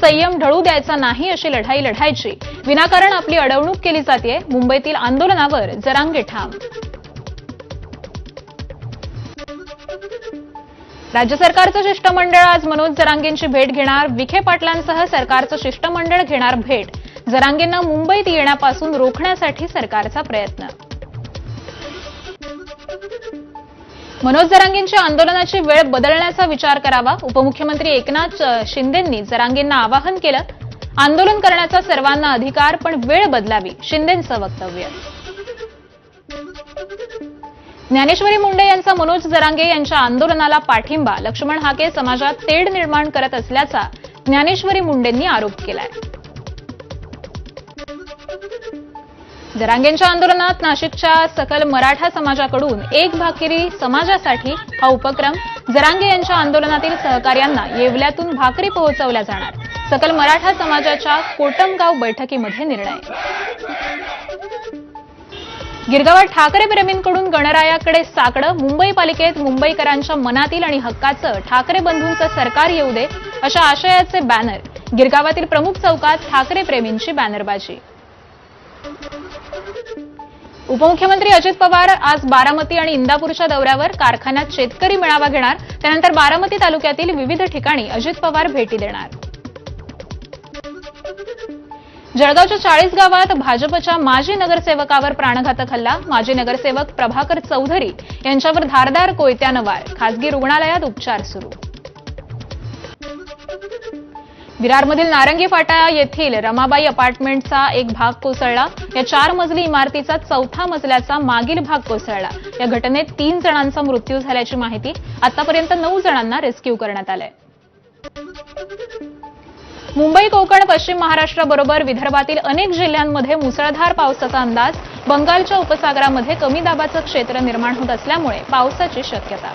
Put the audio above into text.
संयम ढळू द्यायचा नाही अशी लढाई लढायची, विनाकारण आपली अडवणूक केली जाते. मुंबईतील आंदोलनावर जरांगे ठाम. राज्य सरकारचं शिष्टमंडळ आज मनोज जरांगेंची भेट घेणार. विखे पाटलांसह सरकारचं शिष्टमंडळ घेणार भेट. जरांगेंना मुंबईत येण्यापासून रोखण्यासाठी सरकारचा प्रयत्न. मनोज जरांगेंच्या आंदोलनाची वेळ बदलण्याचा विचार करावा. उपमुख्यमंत्री एकनाथ शिंदेंनी जरांगेंना आवाहन केलं. आंदोलन करण्याचा सर्वांना अधिकार, पण वेळ बदलावी, शिंदेंचं वक्तव्य. ज्ञानेश्वरी मुंडे यांचा मनोज जरांगे यांच्या आंदोलनाला पाठिंबा. लक्ष्मण हाके समाजात तेढ निर्माण करत असल्याचा ज्ञानेश्वरी मुंडेंनी आरोप केलाय. जरांगेंच्या आंदोलनात नाशिकच्या सकल मराठा समाजाकडून एक भाकरी समाजासाठी हा उपक्रम. जरांगे यांच्या आंदोलनातील सहकार्यांना येवल्यातून भाकरी पोहोचवल्या जाणार. सकल मराठा समाजाच्या कोटमगाव बैठकीमध्ये निर्णय. गिरगावात ठाकरे प्रेमींकडून गणरायाकडे साकडं. मुंबई पालिकेत मुंबईकरांच्या मनातील आणि हक्काचं ठाकरे बंधूंचं सरकार येऊ दे अशा आशयाचे बॅनर. गिरगावातील प्रमुख चौकात ठाकरे प्रेमींची बॅनरबाजी. उपमुख्यमंत्री अजित पवार आज बारामती आणि इंदापूरच्या दौऱ्यावर. कारखान्यात शेतकरी मेळावा घेणार. त्यानंतर बारामती तालुक्यातील विविध ठिकाणी अजित पवार भेटी देणार. जळगावच्या 40 गावात भाजपच्या माजी नगरसेवकावर प्राणघातक हल्ला. माजी नगरसेवक प्रभाकर चौधरी यांच्यावर धारदार कोयत्यानं वार. खासगी रुग्णालयात उपचार सुरू. विरारमधील नारंगी फाटा येथील रमाबाई अपार्टमेंटचा एक भाग कोसळला. या 4 मजली इमारतीचा 4थ्या मजल्याचा मागील भाग कोसळला. या घटनेत 3 जणांचा मृत्यू झाल्याची माहिती. आतापर्यंत 9 जणांना रेस्क्यू करण्यात आलंय. मुंबई, कोकण, पश्चिम महाराष्ट्राबरोबर विदर्भातील अनेक जिल्ह्यांमध्ये मुसळधार पावसाचा अंदाज. बंगालच्या उपसागरामध्ये कमी दाबाचं क्षेत्र निर्माण होत असल्यामुळे पावसाची शक्यता.